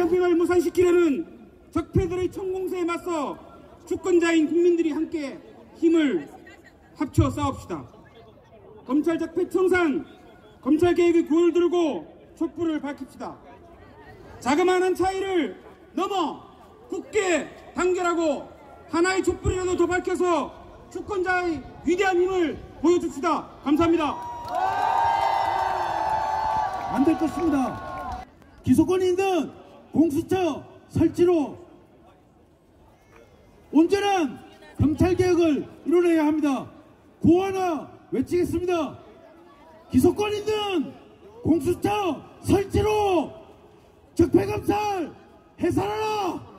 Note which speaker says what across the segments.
Speaker 1: 적폐를 무산시키려는 적폐들의 총공세에 맞서 주권자인 국민들이 함께 힘을 합쳐 싸웁시다. 검찰 적폐 청산, 검찰개혁의 구호를 들고 촛불을 밝힙시다. 자그마한 차이를 넘어 굳게 단결하고 하나의 촛불이라도 더 밝혀서 주권자의 위대한 힘을 보여줍시다. 감사합니다.
Speaker 2: 안 될 것입니다. 기소권이 있는 공수처 설치로 온전한 검찰개혁을 이뤄내야 합니다. 구호 하나 외치겠습니다. 기소권 있는 공수처 설치로 적폐검찰 해산하라!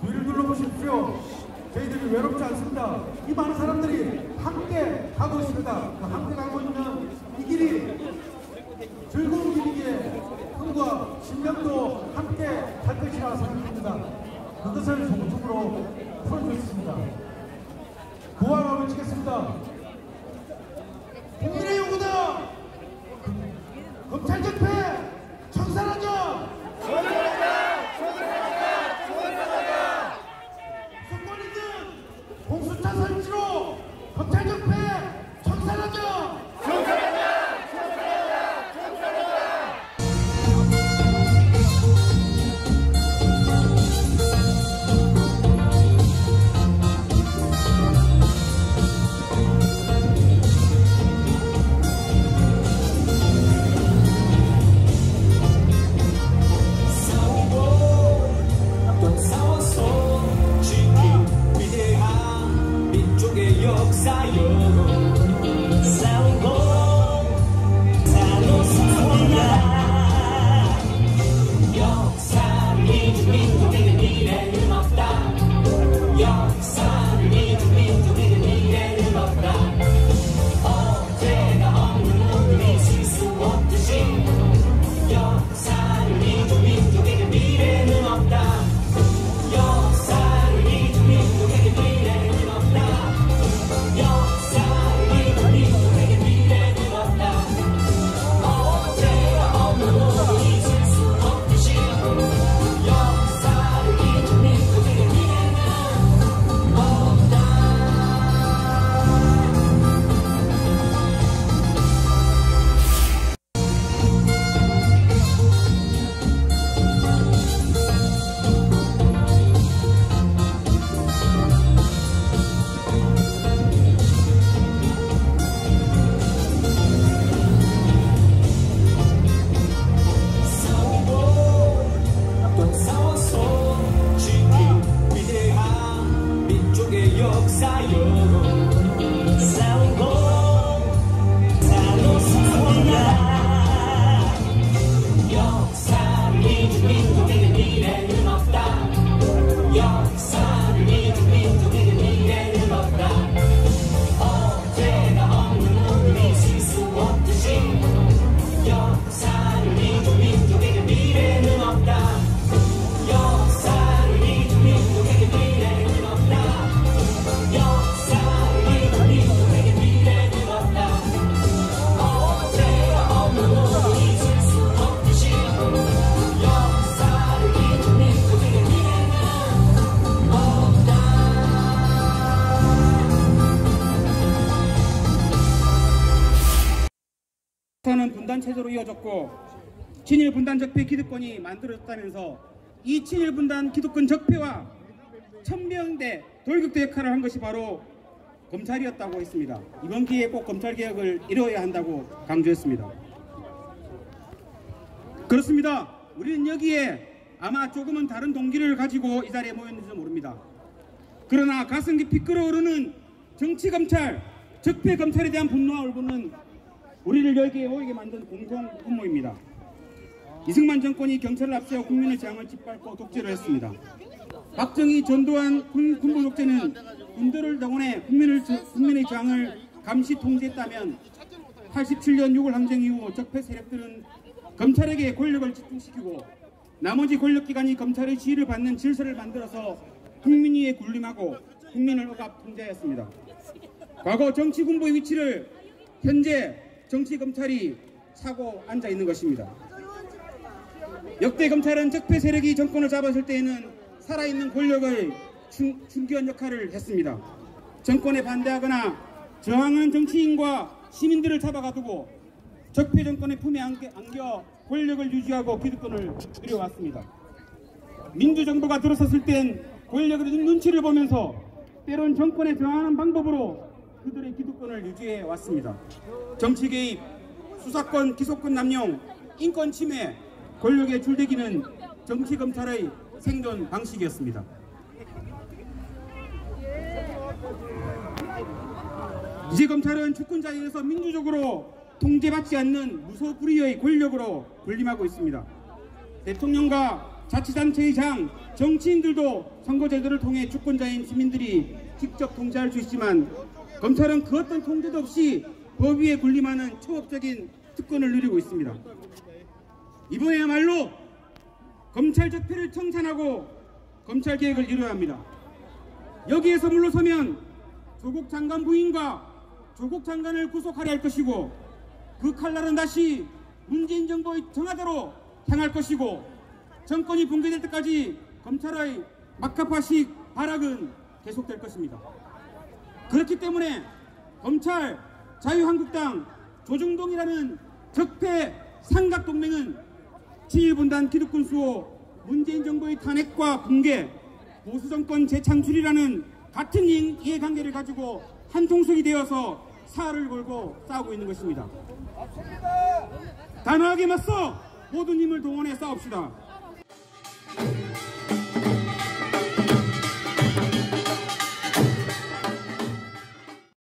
Speaker 2: 뒤를 둘러보십시오. 저희들이 외롭지 않습니다. 이 많은 사람들이 함께 가고 있습니다. 함께 가고 있는 이 길이 즐거운 길이기에 흥과 신명도 함께 갈 것이라 생각합니다. 그것을 적극적으로 풀어주셨습니다. 구호하라 외치겠습니다. 국민의 요구다. 검찰 적폐 청산하자. 공수처 설치로 검찰 적폐 청산하자! 청산하자! 청산하자! 청산하자! 싸우고 또 싸워서 지킨 위대한 민족의 역사여 싸우고 싸워라 역사를 잊은 민족에게 미래는 없다 역사를 잊은 민족에게 미래는 없다 어제가 없는 오늘이 있을 수 없듯이 역사를 잊은 민족에게 미래는 없다 역사를 잊은 민족에게 미래는 없다 역사를 잊은 민족에게 미래는 없다 어제가 없는 오늘이 있을 수 없듯이 역사를 잊은 민족에게 미래는 없다. 싸우고 또 싸워서 지킨 위대한 민족의 역사여 싸우고 싸워라 역사를 잊은 민족에게 미래는 없다 역사를 잊은 민족에게 미래는 없다 어제가 없는 오늘이 있을 수 없듯이 역사를 잊은 민족에게 미래는 없다 역사를 잊은 민족에게 미래는 없다 역사를
Speaker 1: 분단 체제로 이어졌고 친일 분단 적폐 기득권이 만들어졌다면서 이 친일 분단 기득권 적폐와 천명대 돌격대 역할을 한 것이 바로 검찰이었다고 했습니다. 이번 기회에 꼭 검찰개혁을 이루어야 한다고 강조했습니다. 그렇습니다. 우리는 여기에 아마 조금은 다른 동기를 가지고 이 자리에 모였는지도 모릅니다. 그러나 가슴 깊이 끓어오르는 정치검찰, 적폐검찰에 대한 분노와 울분은 우리를 여기에 모이게 만든 공통 분모입니다. 이승만 정권이 경찰을 앞세워 국민의 저항을 짓밟고 독재를 했습니다. 박정희, 전두환 군부 독재는 군대를 동원해 국민의 저항을 감시 통제했다면 87년 6월 항쟁 이후 적폐 세력들은 검찰에게 권력을 집중시키고 나머지 권력기관이 검찰의 지휘를 받는 질서를 만들어서 국민 위에 군림하고 국민을 억압 통제하였습니다. 과거 정치군부의 위치를 현재 정치검찰이 차고 앉아 있는 것입니다. 역대 검찰은 적폐 세력이 정권을 잡았을 때에는 살아있는 권력을 중기한 역할을 했습니다. 정권에 반대하거나 저항하는 정치인과 시민들을 잡아가두고 적폐 정권의 품에 안겨 권력을 유지하고 기득권을 누려왔습니다. 민주정부가 들어섰을 땐 권력의 눈치를 보면서 때론 정권에 저항하는 방법으로 그들의 기득권을 유지해 왔습니다. 정치 개입, 수사권, 기소권 남용, 인권 침해, 권력의 줄대기는 정치검찰의 생존 방식이었습니다. 이제 검찰은 주권자에 의해서 민주적으로 통제받지 않는 무소불위의 권력으로 군림하고 있습니다. 대통령과 자치단체의 장, 정치인들도 선거제도를 통해 주권자인 시민들이 직접 통제할 수 있지만 검찰은 그 어떤 통제도 없이 법 위에 군림하는 초법적인 특권을 누리고 있습니다. 이번에야말로 검찰 적폐를 청산하고 검찰개혁을 이루어야 합니다. 여기에서 물러서면 조국 장관 부인과 조국 장관을 구속하려 할 것이고 그 칼날은 다시 문재인 정부의 정화대로 향할 것이고 정권이 붕괴될 때까지 검찰의 막가파식 발악은 계속될 것입니다. 그렇기 때문에 검찰, 자유한국당, 조중동이라는 적폐 삼각동맹은 친일분단 기득권 수호, 문재인 정부의 탄핵과 붕괴, 보수정권 재창출이라는 같은 이해관계를 가지고 한 통속이 되어서 사활을 걸고 싸우고 있는 것입니다. 단호하게 맞서 모든 힘을 동원해 싸웁시다.